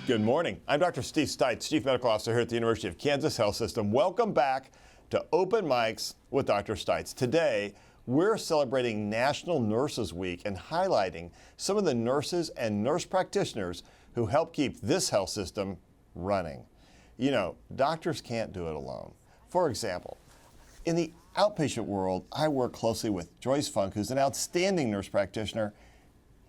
Good morning. I'm Dr. Steve Stites, Chief Medical Officer here at the University of Kansas Health System. Welcome back to Open Mics with Dr. Stites. Today, we're celebrating National Nurses Week and highlighting some of the nurses and nurse practitioners who help keep this health system running. You know, doctors can't do it alone. For example, in the outpatient world, I work closely with Joyce Funk, who's an outstanding nurse practitioner,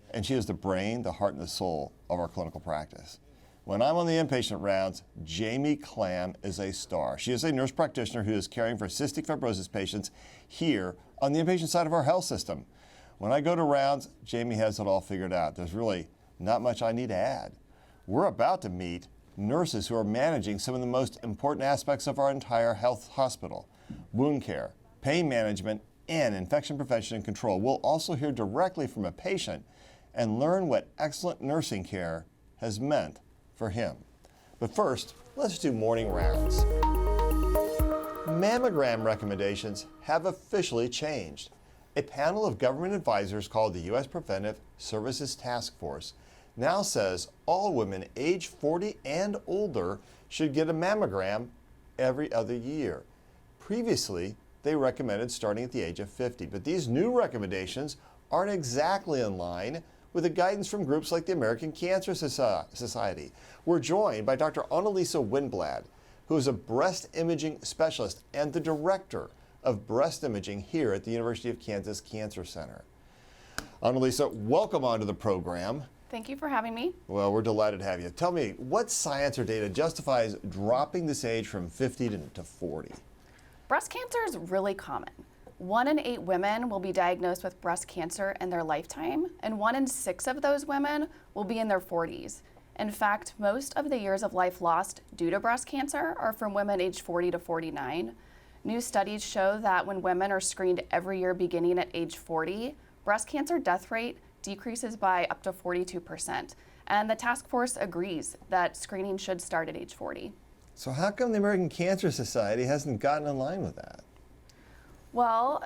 and she is the brain, the heart, and the soul of our clinical practice. When I'm on the inpatient rounds, Jamie Clam is a star. She is a nurse practitioner who is caring for cystic fibrosis patients here on the inpatient side of our health system. When I go to rounds, Jamie has it all figured out. There's really not much I need to add. We're about to meet nurses who are managing some of the most important aspects of our entire health hospital: wound care, pain management, and infection prevention and control. We'll also hear directly from a patient and learn what excellent nursing care has meant for him. But first, let's do morning rounds. Mammogram recommendations have officially changed. A panel of government advisors called the U.S. Preventive Services Task Force now says all women age 40 and older should get a mammogram every other year. Previously, they recommended starting at the age of 50, but these new recommendations aren't exactly in line with the guidance from groups like the American Cancer Society. We're joined by Dr. Annalisa Winblad, who is a breast imaging specialist and the director of breast imaging here at the University of Kansas Cancer Center. Annalisa, welcome onto the program. Thank you for having me. Well, we're delighted to have you. Tell me, what science or data justifies dropping this age from 50 to 40? Breast cancer is really common. 1 in 8 women will be diagnosed with breast cancer in their lifetime, and 1 in 6 of those women will be in their 40s. In fact, most of the years of life lost due to breast cancer are from women aged 40 to 49. New studies show that when women are screened every year beginning at age 40, breast cancer death rate decreases by up to 42%. And the task force agrees that screening should start at age 40. So how come the American Cancer Society hasn't gotten in line with that? Well,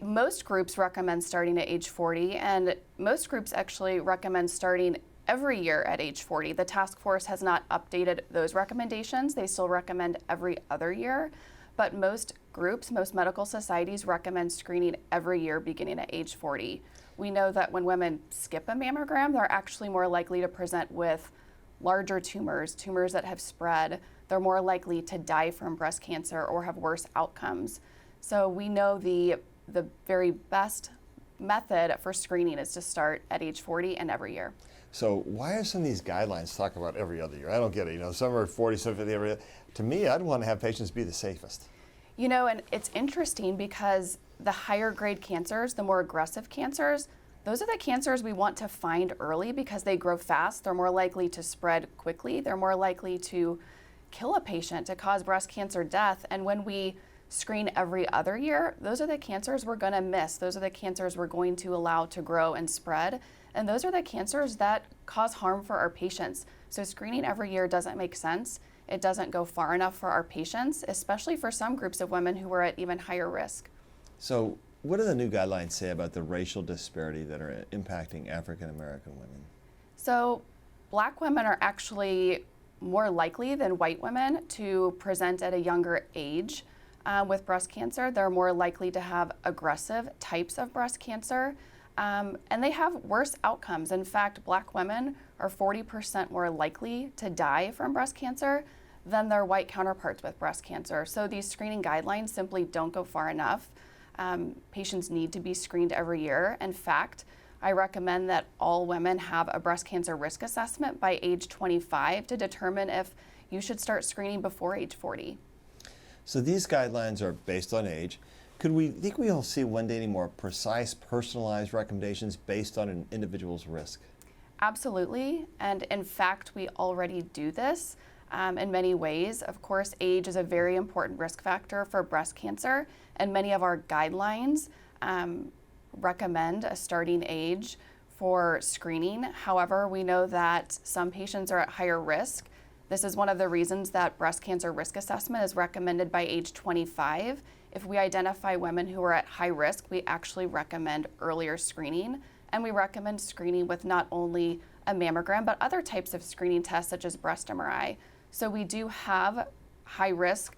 most groups recommend starting at age 40, and most groups actually recommend starting every year at age 40. The task force has not updated those recommendations. They still recommend every other year, but most groups, most medical societies recommend screening every year beginning at age 40. We know that when women skip a mammogram, they're actually more likely to present with larger tumors that have spread. They're more likely to die from breast cancer or have worse outcomes. So we know the very best method for screening is to start at age 40 and every year. So why are some of these guidelines talk about every other year? I don't get it. You know, some are 40, some 50 every year. To me, I'd want to have patients be the safest. You know, and it's interesting because the higher grade cancers, the more aggressive cancers, those are the cancers we want to find early because they grow fast. They're more likely to spread quickly. They're more likely to kill a patient, to cause breast cancer death. And when we screen every other year, those are the cancers we're going to miss. Those are the cancers we're going to allow to grow and spread. And those are the cancers that cause harm for our patients. So screening every year doesn't make sense. It doesn't go far enough for our patients, especially for some groups of women who are at even higher risk. So what do the new guidelines say about the racial disparity that are impacting African American women? So Black women are actually more likely than white women to present at a younger age with breast cancer. They're more likely to have aggressive types of breast cancer, and they have worse outcomes. In fact, Black women are 40% more likely to die from breast cancer than their white counterparts with breast cancer. So these screening guidelines simply don't go far enough. Patients need to be screened every year. In fact, I recommend that all women have a breast cancer risk assessment by age 25 to determine if you should start screening before age 40. So these guidelines are based on age. Could we think we'll see one day any more precise, personalized recommendations based on an individual's risk? Absolutely, and in fact, we already do this in many ways. Of course, age is a very important risk factor for breast cancer, and many of our guidelines recommend a starting age for screening. However, we know that some patients are at higher risk. This is one of the reasons that breast cancer risk assessment is recommended by age 25. If we identify women who are at high risk, we actually recommend earlier screening, and we recommend screening with not only a mammogram, but other types of screening tests such as breast MRI. So we do have high risk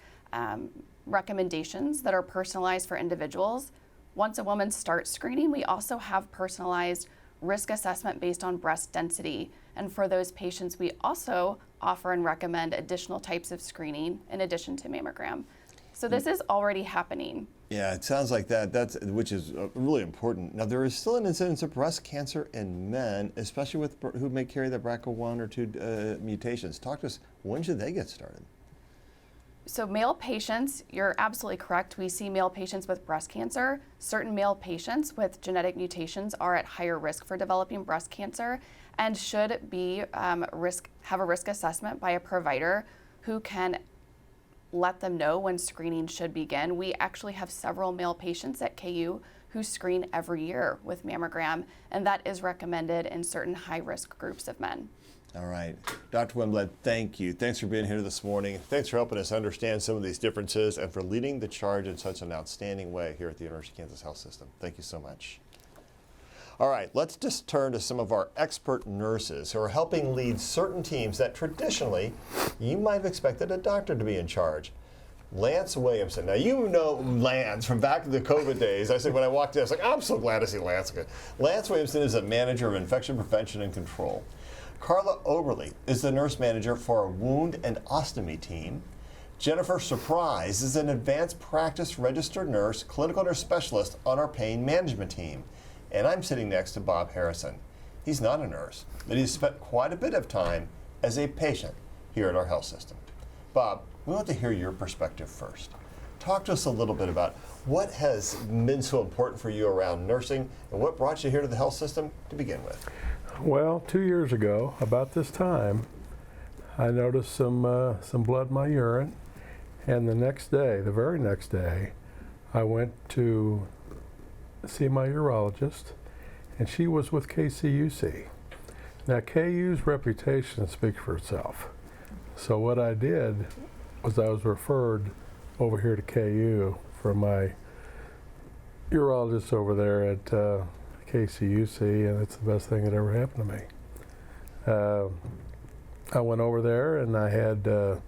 recommendations that are personalized for individuals. Once a woman starts screening, we also have personalized risk assessment based on breast density. And for those patients, we also offer and recommend additional types of screening in addition to mammogram. So this is already happening. Yeah, it sounds like that, which is really important. Now, there is still an incidence of breast cancer in men, especially with who may carry the BRCA1 or 2 mutations. Talk to us, when should they get started? So male patients, you're absolutely correct. We see male patients with breast cancer. Certain male patients with genetic mutations are at higher risk for developing breast cancer and should be have a risk assessment by a provider who can let them know when screening should begin. We actually have several male patients at KU who screen every year with mammogram, and that is recommended in certain high-risk groups of men. All right. Dr. Wimblett, thank you. Thanks for being here this morning. Thanks for helping us understand some of these differences and for leading the charge in such an outstanding way here at the University of Kansas Health System. Thank you so much. All right, let's just turn to some of our expert nurses who are helping lead certain teams that traditionally you might have expected a doctor to be in charge. Lance Williamson. Now, you know Lance from back in the COVID days. I said when I walked in, I was like, I'm so glad to see Lance again. Lance Williamson is a manager of infection prevention and control. Carla Oberly is the nurse manager for our wound and ostomy team. Jennifer Surprise is an advanced practice registered nurse, clinical nurse specialist on our pain management team. And I'm sitting next to Bob Harrison. He's not a nurse, but he's spent quite a bit of time as a patient here at our health system. Bob, we want to hear your perspective first. Talk to us a little bit about what has been so important for you around nursing and what brought you here to the health system to begin with. Well, 2 years ago, about this time, I noticed some blood in my urine, and the very next day, I went to see my urologist, and she was with KCUC. Now, KU's reputation speaks for itself. So what I did was I was referred over here to KU from my urologist over there at KCUC, and it's the best thing that ever happened to me. I went over there and I had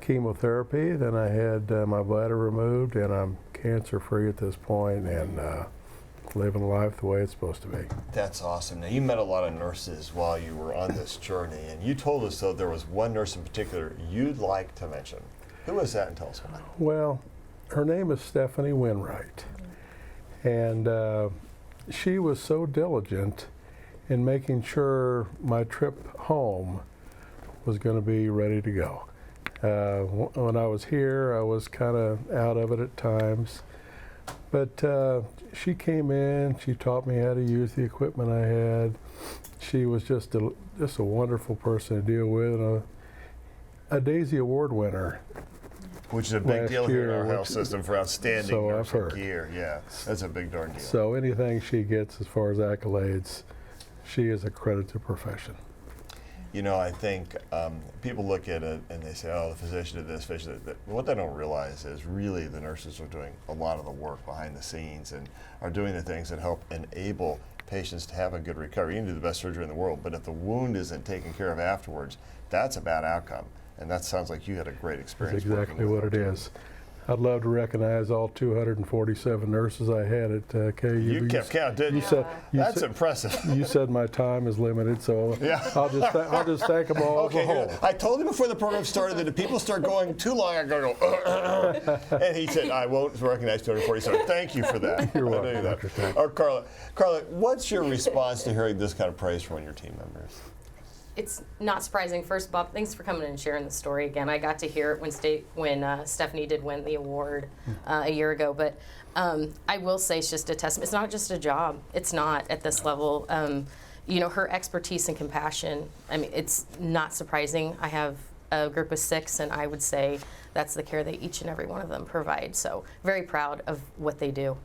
chemotherapy, then I had my bladder removed, and I'm cancer-free at this point and living life the way it's supposed to be. That's awesome. Now, you met a lot of nurses while you were on this journey, and you told us, though, there was one nurse in particular you'd like to mention. Who was that, and tell us why? Well, her name is Stephanie Winwright, and she was so diligent in making sure my trip home was going to be ready to go. When I was here, I was kind of out of it at times, but she came in, she taught me how to use the equipment I had. She was just a wonderful person to deal with, and a Daisy Award winner. Which is a big deal here in our health which- system for outstanding So I've nursing heard. gear. Yeah, that's a big darn deal. So anything she gets as far as accolades, she is a credit to profession. You know, I think people look at it and they say, oh, the physician did this, physician did that. But what they don't realize is really the nurses are doing a lot of the work behind the scenes and are doing the things that help enable patients to have a good recovery. You can do the best surgery in the world, but if the wound isn't taken care of afterwards, that's a bad outcome. And that sounds like you had a great experience. That's exactly what it is. I'd love to recognize all 247 nurses I had at KU. You kept count, didn't you? That's impressive. You said my time is limited, so Yeah. I'll just thank them all Okay, as a whole. good. I told him before the program started that if people start going too long, I'm going to go, and he said, I won't recognize 247. Thank you for that. You're I welcome, knew that. Dr. Stites. Or Carla, what's your response to hearing this kind of praise from one of your team members? It's not surprising. First, Bob, thanks for coming and sharing the story again. I got to hear it when Stephanie did win the award a year ago. But I will say it's just a testament. It's not just a job. It's not at this level. You know, her expertise and compassion, I mean, it's not surprising. I have a group of 6, and I would say that's the care that each and every one of them provide. So very proud of what they do.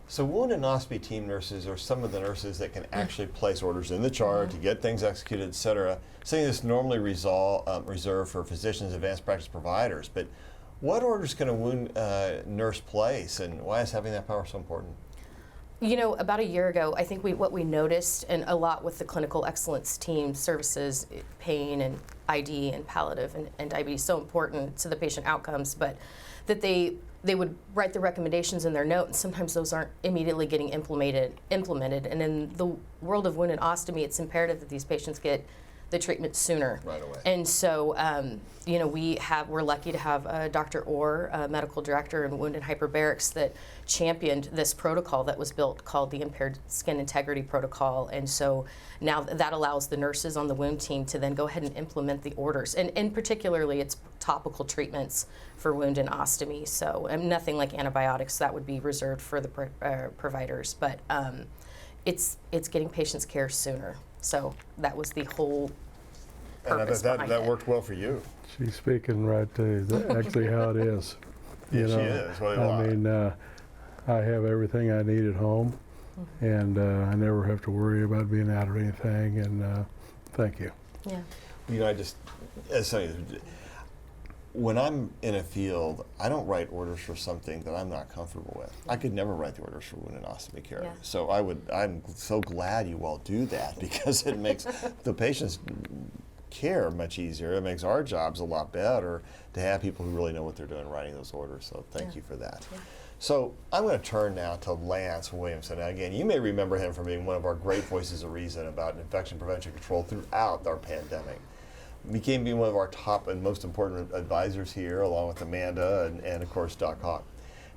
So wound and ostomy team nurses are some of the nurses that can actually place orders in the chart to get things executed, et cetera. Something that's normally reserved for physicians, advanced practice providers. But what orders can a wound nurse place, and why is having that power so important? You know, about a year ago, I think what we noticed, and a lot with the clinical excellence team, services, pain and ID and palliative and diabetes, so important to the patient outcomes, but that they would write the recommendations in their note, and sometimes those aren't immediately getting implemented. And in the world of wound and ostomy, it's imperative that these patients get the treatment sooner. Right away. And so, you know, we're lucky to have Dr. Orr, medical director in wound and hyperbarics, that championed this protocol that was built called the Impaired Skin Integrity Protocol. And so now that allows the nurses on the wound team to then go ahead and implement the orders. And particularly, it's topical treatments for wound and ostomy. So nothing like antibiotics, that would be reserved for the providers. But it's getting patients care sooner. So that was the whole purpose behind that it. worked well for you. She's speaking right to actually how it is. Yeah, she is. What do you I want? mean, I have everything I need at home, and I never have to worry about being out of anything. And thank you. Yeah. You know, when I'm in a field, I don't write orders for something that I'm not comfortable with. I could never write the orders for wound and ostomy care. Yeah. So I'm so glad you all do that, because it makes the patient's care much easier. It makes our jobs a lot better to have people who really know what they're doing writing those orders. So thank you for that. Yeah. So I'm going to turn now to Lance Williamson. Now, again, you may remember him from being one of our great voices of reason about infection prevention control throughout our pandemic. Became being one of our top and most important advisors here, along with Amanda and of course Doc Hawk.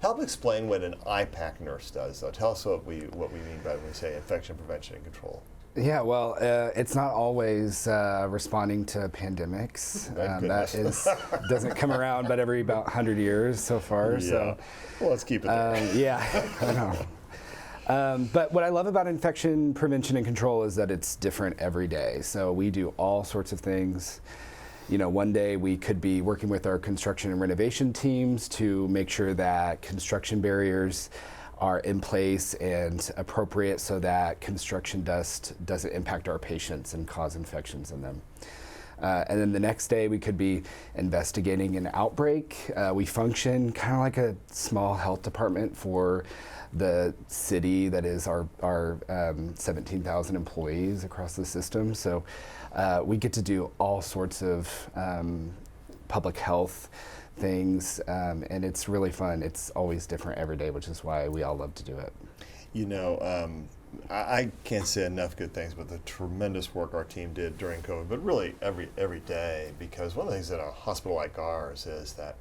Help explain what an IPAC nurse does, though. Tell us what we mean by when we say infection prevention and control. Yeah, well, it's not always responding to pandemics. That doesn't come around but every about 100 years so far. Yeah. So, well, let's keep it there. Yeah, I know. But what I love about infection prevention and control is that it's different every day. So we do all sorts of things. You know, one day we could be working with our construction and renovation teams to make sure that construction barriers are in place and appropriate so that construction dust doesn't impact our patients and cause infections in them. And then the next day we could be investigating an outbreak. We function kind of like a small health department for the city that is our 17,000 employees across the system. So we get to do all sorts of public health things, and it's really fun. It's always different every day, which is why we all love to do it. You know, I can't say enough good things about the tremendous work our team did during COVID, but really every day, because one of the things in a hospital like ours is that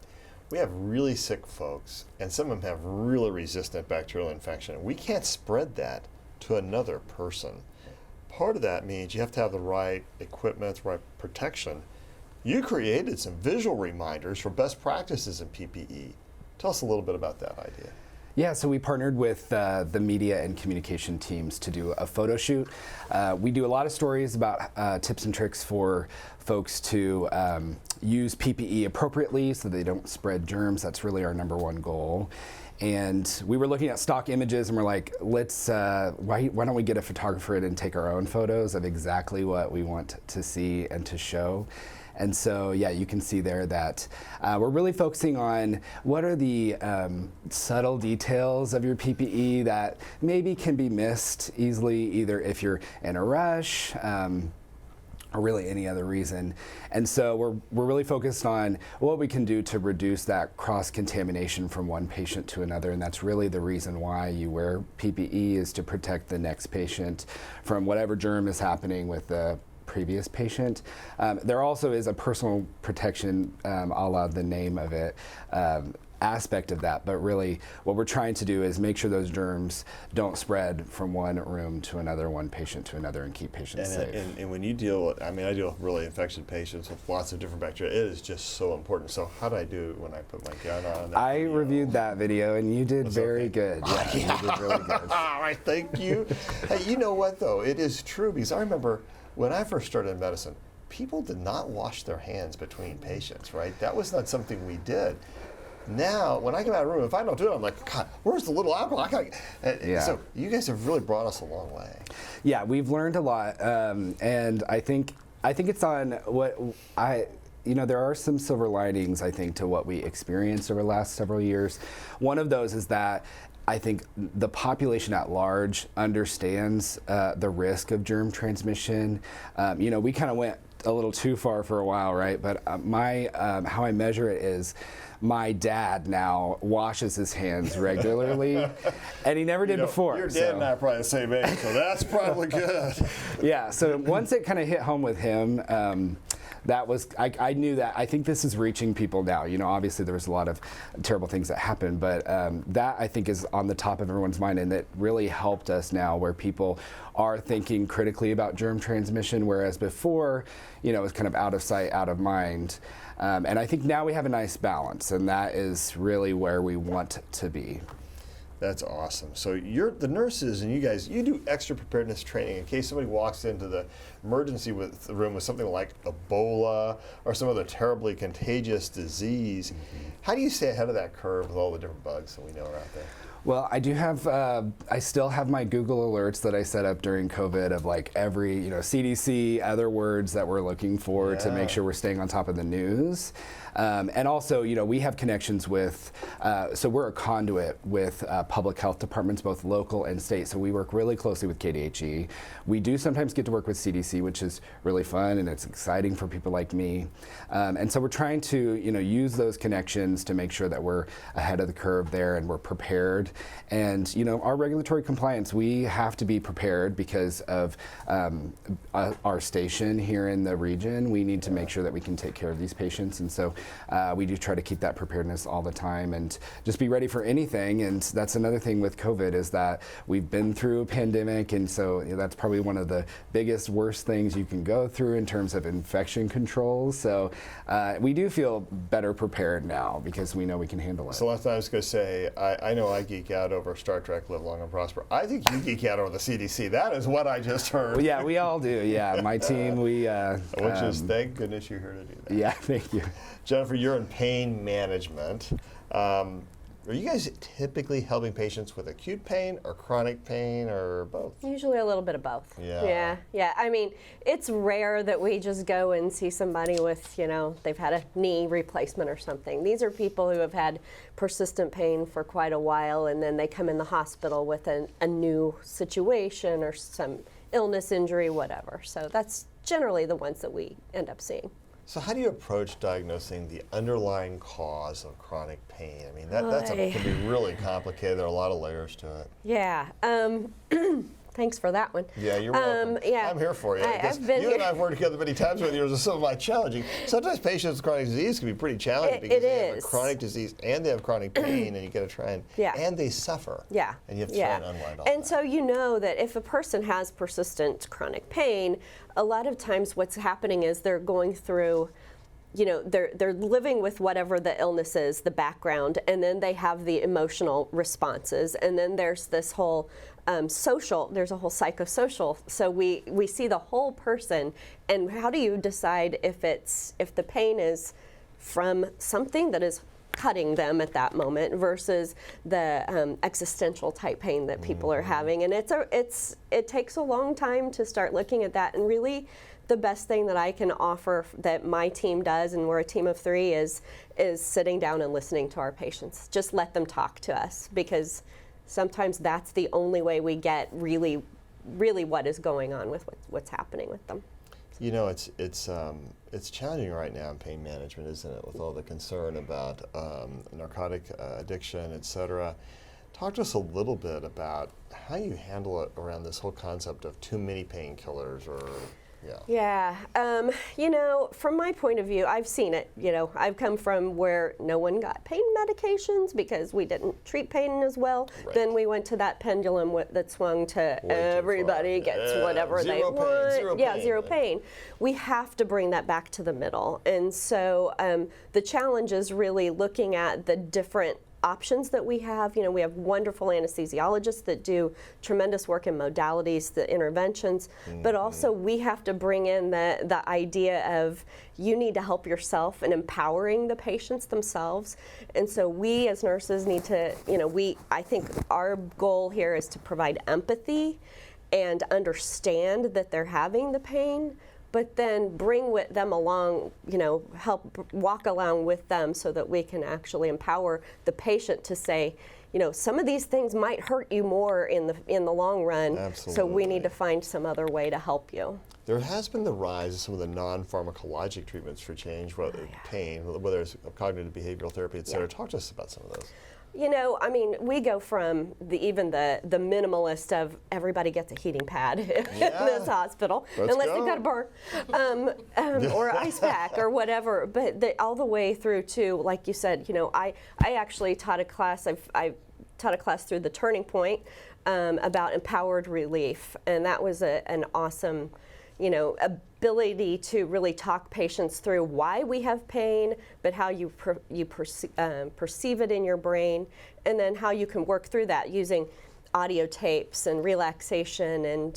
we have really sick folks, and some of them have really resistant bacterial infection. We can't spread that to another person. Part of that means you have to have the right equipment, the right protection. You created some visual reminders for best practices in PPE. Tell us a little bit about that idea. Yeah, so we partnered with the media and communication teams to do a photo shoot. We do a lot of stories about tips and tricks for folks to use PPE appropriately so they don't spread germs. That's really our #1 goal. And we were looking at stock images and we're like, let's, why don't we get a photographer in and take our own photos of exactly what we want to see and to show. And so, yeah, you can see there that we're really focusing on what are the subtle details of your PPE that maybe can be missed easily, either if you're in a rush or really any other reason. And so we're really focused on what we can do to reduce that cross-contamination from one patient to another, and that's really the reason why you wear PPE, is to protect the next patient from whatever germ is happening with the previous patient. There also is a personal protection, a la the name of it, aspect of that, but really what we're trying to do is make sure those germs don't spread from one room to another, one patient to another, and keep patients safe. And when you deal with, I deal with really infected patients with lots of different bacteria. It is just so important. So how do I do when I put my gown on? I reviewed that video and you did very good. Yeah, you did really good. All right, thank you. Hey, you know what though? It is true, because I remember when I first started in medicine, people did not wash their hands between patients, right? That was not something we did. Now, when I come out of the room, if I don't do it, I'm like, God, where's the little alcohol? So you guys have really brought us a long way. Yeah, we've learned a lot, and I think it's on what there are some silver linings, I think, to what we experienced over the last several years. One of those is that I think the population at large understands the risk of germ transmission. We kind of went a little too far for a while, right? But how I measure it is my dad now washes his hands regularly, and he never did before. Your dad and I are probably the same age, so that's probably good. Yeah, so once it kind of hit home with him, that was, I knew that, I think this is reaching people now. Obviously there was a lot of terrible things that happened, but that I think is on the top of everyone's mind, and it really helped us now where people are thinking critically about germ transmission, whereas before, it was kind of out of sight, out of mind. And I think now we have a nice balance, and that is really where we want to be. That's awesome. So the nurses and you guys, you do extra preparedness training in case somebody walks into the emergency room with something like Ebola or some other terribly contagious disease. Mm-hmm. How do you stay ahead of that curve with all the different bugs that we know are out there? Well, I do have, I still have my Google alerts that I set up during COVID of like every, CDC, other words that we're looking for to make sure we're staying on top of the news. And also, we have connections with, so we're a conduit with public health departments, both local and state. So we work really closely with KDHE. We do sometimes get to work with CDC, which is really fun and it's exciting for people like me. And so we're trying to, use those connections to make sure that we're ahead of the curve there and we're prepared. And, our regulatory compliance, we have to be prepared because of our station here in the region. We need to make sure that we can take care of these patients. And so we do try to keep that preparedness all the time and just be ready for anything. And that's another thing with COVID is that we've been through a pandemic. And so that's probably one of the biggest, worst things you can go through in terms of infection control. So we do feel better prepared now because we know we can handle it. So last time I was going to say, I know I geek out over Star Trek Live Long and Prosper. I think you geek out over the CDC. That is what I just heard. Well, yeah, we all do. Yeah, my team, we... Which is, thank goodness you're here to do that. Yeah, thank you. Jennifer, you're in pain management. Are you guys typically helping patients with acute pain or chronic pain or both? Usually a little bit of both. Yeah. Yeah. I mean, it's rare that we just go and see somebody with, they've had a knee replacement or something. These are people who have had persistent pain for quite a while, and then they come in the hospital with a new situation or some illness, injury, whatever. So that's generally the ones that we end up seeing. So how do you approach diagnosing the underlying cause of chronic pain? I mean, can be really complicated. There are a lot of layers to it. Yeah. Thanks for that one. Yeah, you're welcome. Yeah. I'm here for you. I've been you here. and I have worked together many times with you. It's some of my challenging. Sometimes patients with chronic disease can be pretty challenging because they have a chronic disease and they have chronic pain, and you got to try and and they suffer. Yeah. And you have to try and unwind all And that. so that if a person has persistent chronic pain, a lot of times what's happening is they're going through, they're living with whatever the illness is, the background, and then they have the emotional responses, and then there's this whole there's a whole psychosocial. So we see the whole person, and how do you decide if the pain is from something that is cutting them at that moment versus the existential type pain that people are having, and it takes a long time to start looking at that. And really, the best thing that I can offer that my team does, and we're a team of 3, is sitting down and listening to our patients. Just let them talk to us, because sometimes that's the only way we get really what is going on with what's happening with them. It's challenging right now in pain management, isn't it, with all the concern about narcotic addiction, et cetera. Talk to us a little bit about how you handle it around this whole concept of too many painkillers or... Yeah. From my point of view, I've seen it. I've come from where no one got pain medications because we didn't treat pain as well. Right. Then we went to that pendulum that swung to everybody gets whatever they want. Zero pain. We have to bring that back to the middle. And so the challenge is really looking at the different options that we have. We have wonderful anesthesiologists that do tremendous work in modalities, the interventions, but also we have to bring in the idea of you need to help yourself and empowering the patients themselves. And so we as nurses need to, I think our goal here is to provide empathy and understand that they're having the pain, but then bring with them along, help walk along with them so that we can actually empower the patient to say, some of these things might hurt you more in the long run. Absolutely. So we need to find some other way to help you. There has been the rise of some of the non-pharmacologic treatments for change, whether pain, whether it's cognitive behavioral therapy, et cetera. Talk to us about some of those. We go from even the minimalist of everybody gets a heating pad in this hospital, unless they've got a burn, or an ice pack or whatever. But all the way through to, like you said, I actually taught a class. I taught a class through the Turning Point about empowered relief, and that was an awesome, ability to really talk patients through why we have pain, but how you perceive it in your brain, and then how you can work through that using audio tapes and relaxation and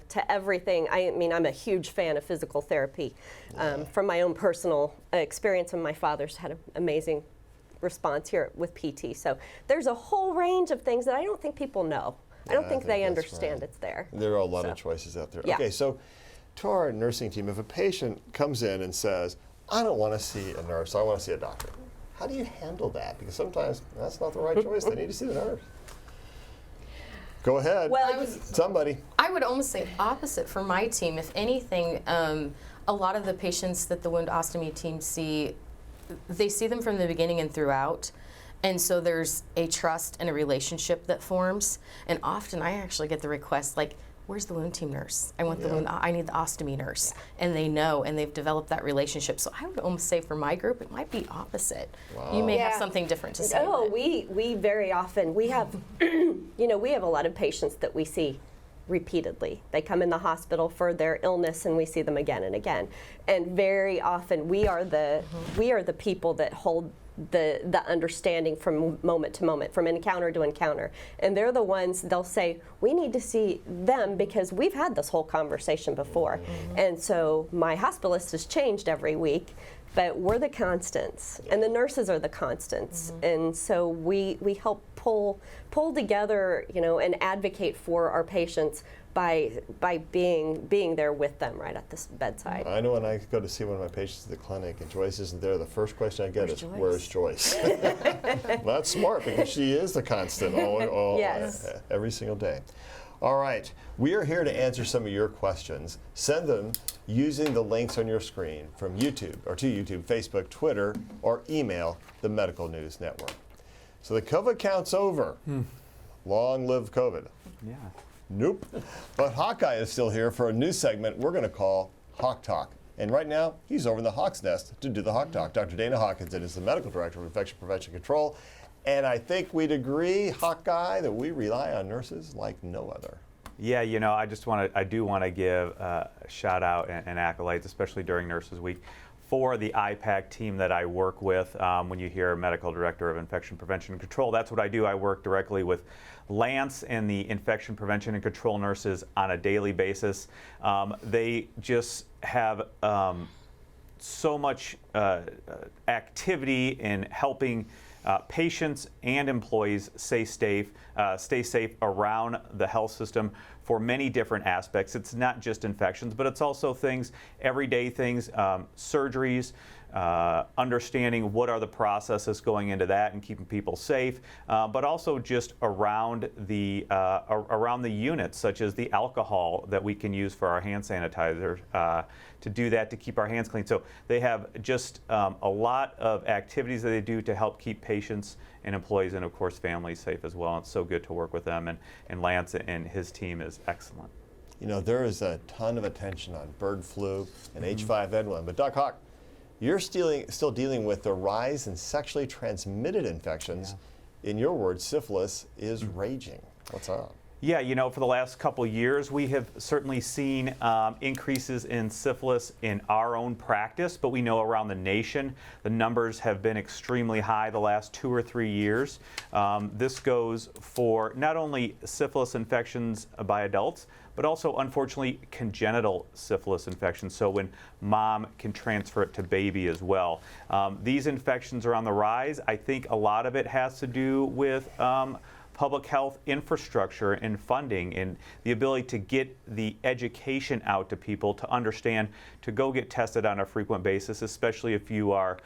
to everything. I'm a huge fan of physical therapy from my own personal experience, and my father's had an amazing response here with PT. So there's a whole range of things that I don't think people know. I don't think they understand it's there. There are a lot of choices out there. Yeah. Okay, so to our nursing team, if a patient comes in and says, I don't want to see a nurse, I want to see a doctor, how do you handle that? Because sometimes that's not the right choice. They need to see the nurse. Go ahead. Well, somebody. I would almost say opposite for my team. If anything, a lot of the patients that the wound ostomy team see, they see them from the beginning and throughout. And so there's a trust and a relationship that forms. And often I actually get the request, like, where's the wound team nurse? I want I need the ostomy nurse. And they know, and they've developed that relationship. So I would almost say for my group, it might be opposite. Wow. You may have something different to say. Oh, we very often, we have, we have a lot of patients that we see repeatedly. They come in the hospital for their illness and we see them again and again. And very often we are the people that hold the understanding from moment to moment, from encounter to encounter. And they're the ones, they'll say, we need to see them because we've had this whole conversation before. And so my hospitalist has changed every week, but we're the constants, and the nurses are the constants. And so we help pull together, and advocate for our patients by being there with them right at the bedside. I know when I go to see one of my patients at the clinic and Joyce isn't there, the first question I get is, where's Joyce? Well, that's smart because she is the constant every single day. All right, we are here to answer some of your questions. Send them using the links on your screen from YouTube, or to YouTube, Facebook, Twitter, or email the Medical News Network. So the COVID count's over. Long live COVID. Yeah. Nope. But Hawkeye is still here for a new segment we're going to call Hawk Talk. And right now, he's over in the Hawk's Nest to do the Hawk Talk. Dr. Dana Hawkinson is the Medical Director of Infection Prevention Control. And I think we'd agree, Hawkeye, that we rely on nurses like no other. Yeah, I do want to give a shout out and accolades, especially during Nurses Week, for the IPAC team that I work with. When you hear Medical Director of Infection Prevention and Control, that's what I do. I work directly with Lance and the infection prevention and control nurses on a daily basis. They just have so much activity in helping patients and employees stay safe around the health system for many different aspects. It's not just infections, but it's also things, everyday things, surgeries, understanding what are the processes going into that and keeping people safe, but also just around the units, such as the alcohol that we can use for our hand sanitizer to do that, to keep our hands clean. So they have just a lot of activities that they do to help keep patients and employees and, of course, families safe as well. It's so good to work with them, and Lance and his team is excellent. There is a ton of attention on bird flu and H5N1, but Doc Hawk, you're still dealing with the rise in sexually transmitted infections. Yeah. In your words, syphilis is raging. What's up? Yeah, for the last couple years, we have certainly seen increases in syphilis in our own practice, but we know around the nation, the numbers have been extremely high the last 2 or 3 years. This goes for not only syphilis infections by adults, but also, unfortunately, congenital syphilis infections, so when mom can transfer it to baby as well. public health infrastructure and funding and the ability to get the education out to people to understand to go get tested on a frequent basis, especially if you are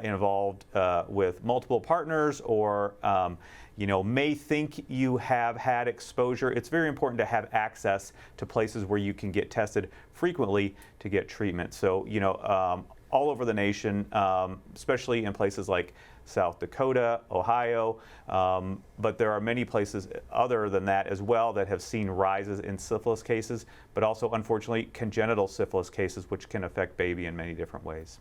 involved with multiple partners or may think you have had exposure. It's very important to have access to places where you can get tested frequently to get treatment. So, all over the nation, especially in places like South Dakota, Ohio, but there are many places other than that as well that have seen rises in syphilis cases, but also, unfortunately, congenital syphilis cases, which can affect baby in many different ways.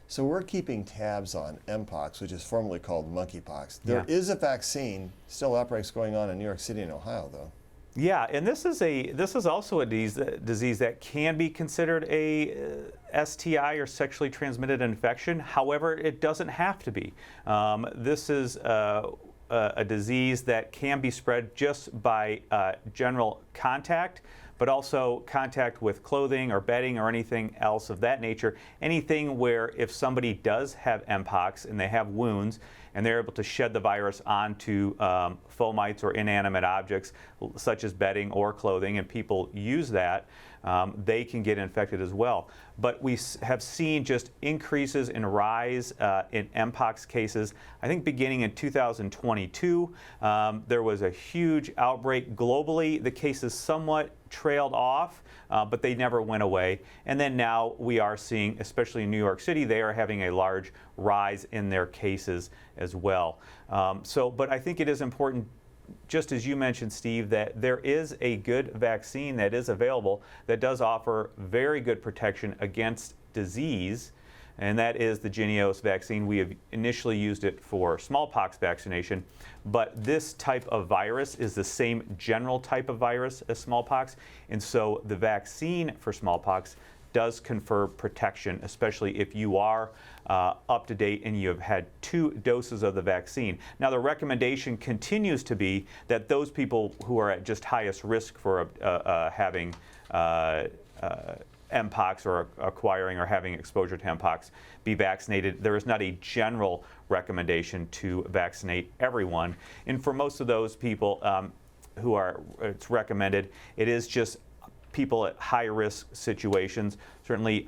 So we're keeping tabs on Mpox, which is formerly called monkeypox. There is a vaccine, still outbreaks going on in New York City and Ohio, though. Yeah, and this is also a disease that can be considered a STI or sexually transmitted infection. However, it doesn't have to be. This is a disease that can be spread just by general contact, but also contact with clothing or bedding or anything else of that nature. Anything where if somebody does have Mpox and they have wounds and they're able to shed the virus onto fomites or inanimate objects such as bedding or clothing, and people use that, they can get infected as well. But we have seen just increases in rise in Mpox cases. I think beginning in 2022, there was a huge outbreak globally. The cases somewhat trailed off, but they never went away. And then now we are seeing, especially in New York City, they are having a large rise in their cases as well. But I think it is important, just as you mentioned, Steve, that there is a good vaccine that is available that does offer very good protection against disease, and that is the Jynneos vaccine. We have initially used it for smallpox vaccination, but this type of virus is the same general type of virus as smallpox, and so the vaccine for smallpox does confer protection, especially if you are up to date and you have had 2 doses of the vaccine. Now, the recommendation continues to be that those people who are at just highest risk for having Mpox or acquiring or having exposure to Mpox be vaccinated. There is not a general recommendation to vaccinate everyone. And for most of those people who are, it's recommended, it is just people at high-risk situations, certainly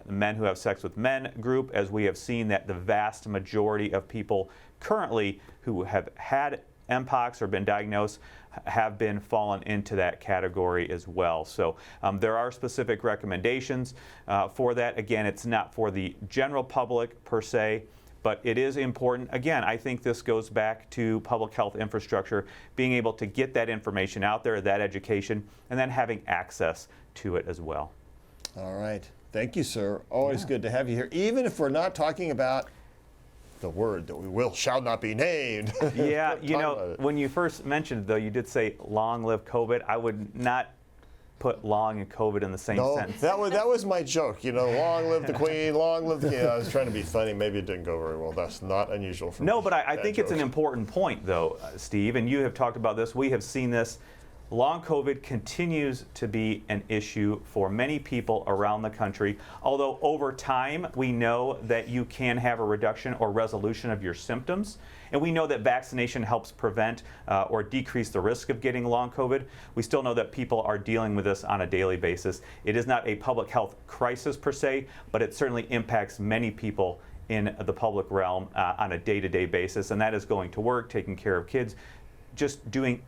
men who have sex with men group, as we have seen that the vast majority of people currently who have had Mpox or been diagnosed have been fallen into that category as well. So there are specific recommendations for that. Again, it's not for the general public per se, but it is important. Again, I think this goes back to public health infrastructure, being able to get that information out there, that education, and then having access to it as well. All right. Thank you, sir. Always good to have you here, even if we're not talking about the word that shall not be named. Yeah, when you first mentioned, though, you did say long live COVID. I would not put long and COVID in the same sentence. That was my joke. Long live the Queen, long live the King. I was trying to be funny. Maybe it didn't go very well. That's not unusual for me. No, but I think it's an important point, though, Steve, and you have talked about this. We have seen this. Long COVID continues to be an issue for many people around the country, although over time we know that you can have a reduction or resolution of your symptoms, and we know that vaccination helps prevent or decrease the risk of getting long COVID. We still know that people are dealing with this on a daily basis. It is not a public health crisis per se, but it certainly impacts many people in the public realm on a day-to-day basis, and that is going to work, taking care of kids, just doing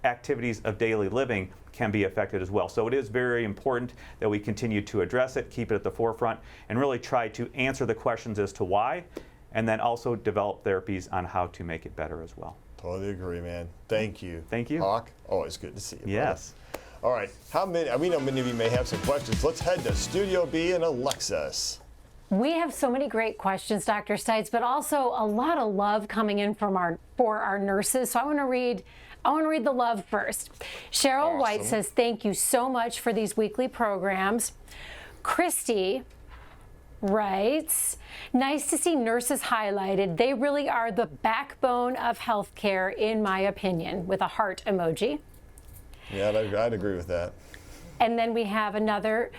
activities of daily living can be affected as well. So it is very important that we continue to address it, keep it at the forefront, and really try to answer the questions as to why, and then also develop therapies on how to make it better as well. Totally agree, man. Thank you. Thank you. Hawk, always good to see you. Yes. Brother. All right. We know many of you may have some questions. Let's head to Studio B and Alexis. We have so many great questions, Dr. Stites, but also a lot of love coming in for our nurses. So I want to read the love first. Cheryl White says, thank you so much for these weekly programs. Christy writes, nice to see nurses highlighted. They really are the backbone of healthcare, in my opinion, with a heart emoji. Yeah, I'd agree with that. And then we have another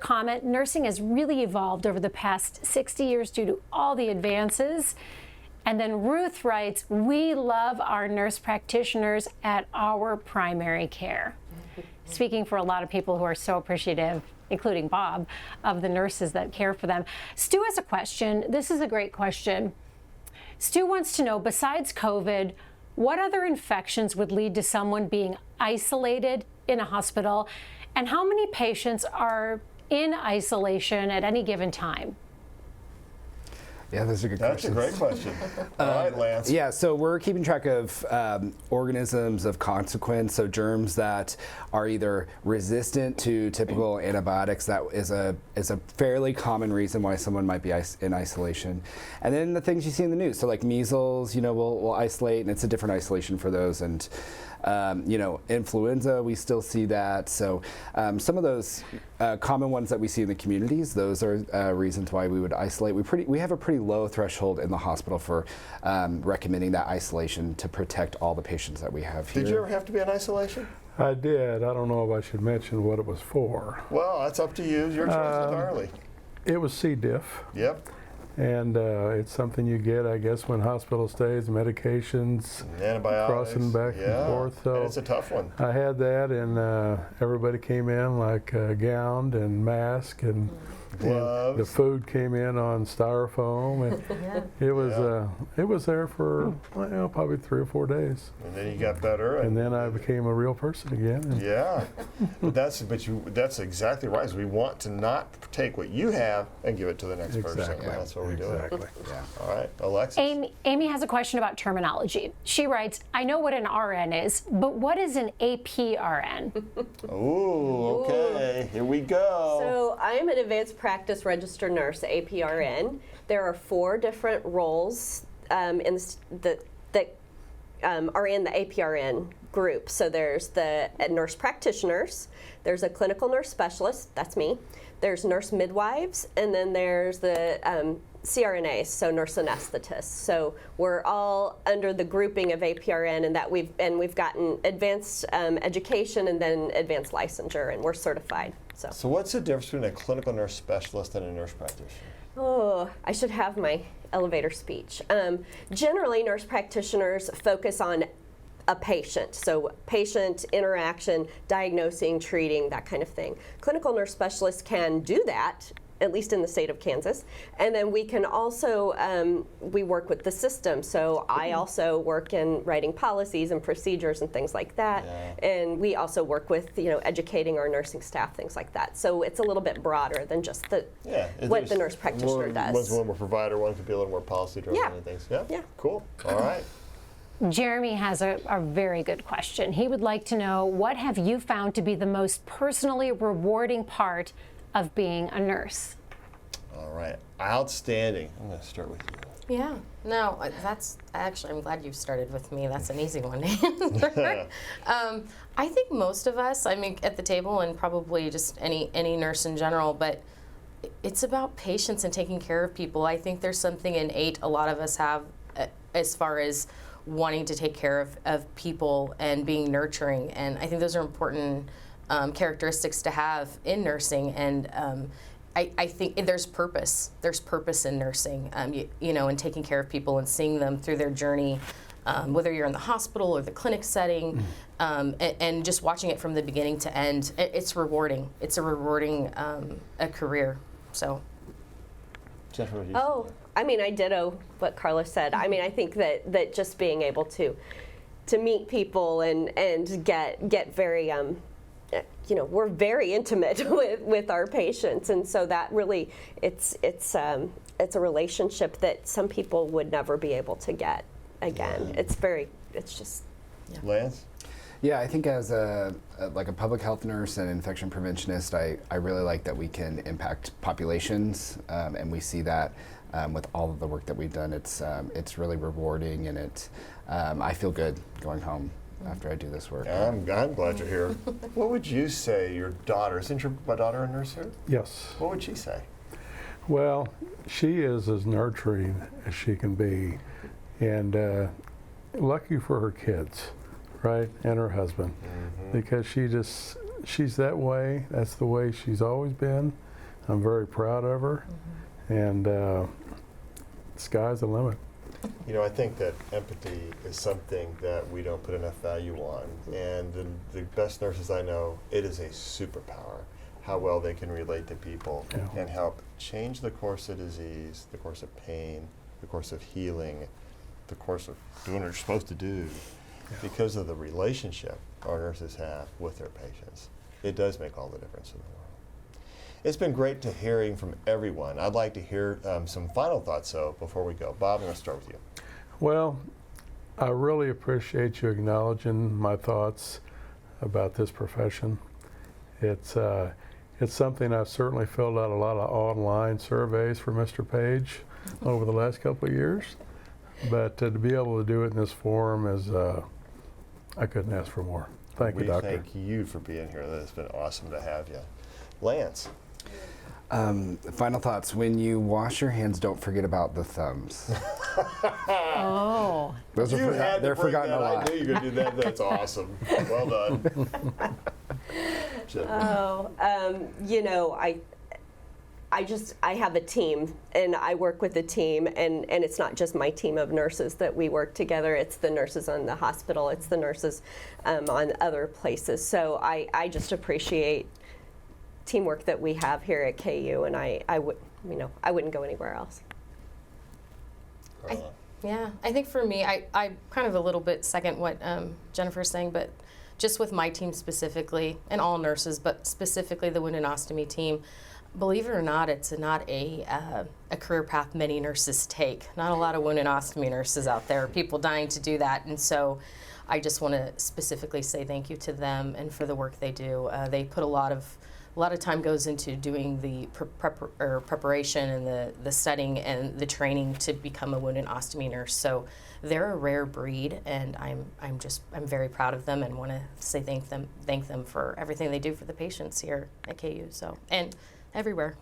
comment. Nursing has really evolved over the past 60 years due to all the advances And then Ruth writes, we love our nurse practitioners at our primary care. Speaking for a lot of people who are so appreciative, including Bob, of the nurses that care for them. Stu has a question. This is a great question. Stu wants to know, besides COVID, what other infections would lead to someone being isolated in a hospital? And how many patients are in isolation at any given time? Yeah, those are good questions. That's a great question. All right, Lance. Yeah, so we're keeping track of organisms of consequence, so germs that are either resistant to typical antibiotics. That is a fairly common reason why someone might be in isolation. And then the things you see in the news, so like measles, we'll isolate, and it's a different isolation for those. And influenza, we still see that. So some of those common ones that we see in the communities, those are reasons why we would isolate. We have a pretty low threshold in the hospital for recommending that isolation to protect all the patients that we have here. Did you ever have to be in isolation? I did. I don't know if I should mention what it was for. Well, that's up to you. Your choice entirely. It was C. diff. Yep. And it's something you get, I guess, when hospital stays, medications, Antibiotics. crossing back and forth. So and it's a tough one. I had that, and everybody came in like gowned and masked, and Gloves. the food came in on styrofoam, and it was there for probably 3 or 4 days. And then you got better. And then I became a real person again. And Yeah, that's exactly right. So we want to not take what you have and give it to the next person. Exactly. That's what we do. Exactly. Yeah. All right, Alexis. Amy has a question about terminology. She writes, I know what an RN is, but what is an APRN? Ooh, okay. Here we go. So I am an advanced practice registered nurse, APRN. There are 4 different roles that are in the APRN group. So there's the nurse practitioners, there's a clinical nurse specialist, that's me, there's nurse midwives, and then there's the CRNAs, so nurse anesthetists. So we're all under the grouping of APRN, and that we've gotten advanced education and then advanced licensure, and we're certified. So what's the difference between a clinical nurse specialist and a nurse practitioner? Oh, I should have my elevator speech. Generally, nurse practitioners focus on a patient, so patient interaction, diagnosing, treating, that kind of thing. Clinical nurse specialists can do that, at least in the state of Kansas. And then we can also, we work with the system. So I also work in writing policies and procedures and things like that. Yeah. And we also work with, educating our nursing staff, things like that. So it's a little bit broader than just what the nurse practitioner does. One's a little more provider, one could be a little more policy driven and things. Yeah? Yeah. Cool. All right. Jeremy has a very good question. He would like to know, what have you found to be the most personally rewarding part of being a nurse? All right. Outstanding. I'm going to start with you. Yeah. No, that's actually, I'm glad you started with me. That's an easy one to answer. I think most of us, at the table, and probably just any nurse in general, but it's about patience and taking care of people. I think there's something innate a lot of us have as far as wanting to take care of people and being nurturing. And I think those are important characteristics to have in nursing. And I think there's purpose. There's purpose in nursing, and taking care of people and seeing them through their journey, whether you're in the hospital or the clinic setting, and just watching it from the beginning to end. It's rewarding. It's a rewarding a career. So. Jennifer, what do you say? I ditto what Carla said. I think that just being able to meet people and get very we're very intimate with our patients, and so that really it's a relationship that some people would never be able to get again. Yeah. Lance? Yeah, I think as a public health nurse and infection preventionist, I really like that we can impact populations, and we see that with all of the work that we've done. It's really rewarding, and I feel good going home after I do this work. I'm glad you're here. What would you say your daughter, isn't my daughter a nurse here? Yes. What would she say? Well, she is as nurturing as she can be, and lucky for her kids, right, and her husband, because she's that way. That's the way she's always been. I'm very proud of her, and sky's the limit. You know, I think that empathy is something that we don't put enough value on. And the best nurses I know, it is a superpower, how well they can relate to people and help change the course of disease, the course of pain, the course of healing, the course of doing what you're supposed to do because of the relationship our nurses have with their patients. It does make all the difference in the world. It's been great to hearing from everyone. I'd like to hear some final thoughts, though, before we go. Bob, I'm going to start with you. Well, I really appreciate you acknowledging my thoughts about this profession. It's something I've certainly filled out a lot of online surveys for Mr. Page over the last couple of years. But to be able to do it in this forum is, I couldn't ask for more. Thank you, Doctor. Thank you for being here. It's been awesome to have you. Lance. Final thoughts. When you wash your hands, don't forget about the thumbs. Oh. Those are they're forgotten a lot. I knew you were going to do that. That's awesome. Well done. You know, I have a team, and I work with a team, and it's not just my team of nurses that we work together. It's the nurses on the hospital. It's the nurses on other places. So I just appreciate teamwork that we have here at KU, and I wouldn't go anywhere else. I think for me, I kind of a little bit second what Jennifer's saying, but just with my team specifically, and all nurses, but specifically the wound and ostomy team, believe it or not, it's not a career path many nurses take. Not a lot of wound and ostomy nurses out there, people dying to do that, and so I just want to specifically say thank you to them and for the work they do. They put a lot of time goes into doing the preparation and the studying and the training to become a wound and ostomy nurse. So they're a rare breed, and I'm very proud of them and want to say thank them for everything they do for the patients here at KU. So and everywhere.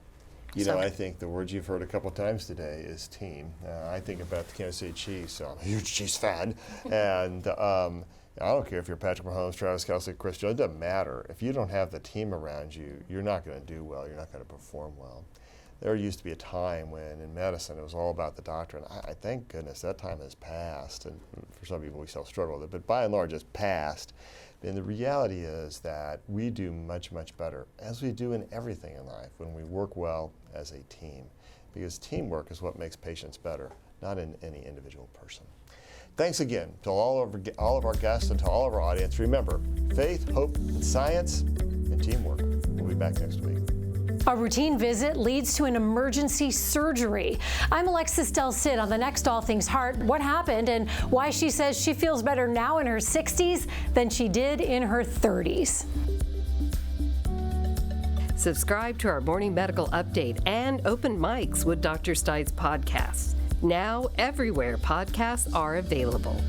You know, I think the word you've heard a couple times today is team. I think about the Kansas City Chiefs, so I'm a huge Chiefs fan, and I don't care if you're Patrick Mahomes, Travis Kelce, Chris Jones, it doesn't matter. If you don't have the team around you, you're not going to do well, you're not going to perform well. There used to be a time when in medicine it was all about the doctor, and I thank goodness that time has passed, and for some people we still struggle with it, but by and large it's passed. And the reality is that we do much, much better, as we do in everything in life, when we work well as a team. Because teamwork is what makes patients better, not in any individual person. Thanks again to all of our guests and to all of our audience. Remember, faith, hope, and science, and teamwork. We'll be back next week. A routine visit leads to an emergency surgery. I'm Alexis Del Cid on the next All Things Heart. What happened and why she says she feels better now in her 60s than she did in her 30s. Subscribe to our morning medical update and Open Mics with Dr. Stites podcasts. Now everywhere podcasts are available.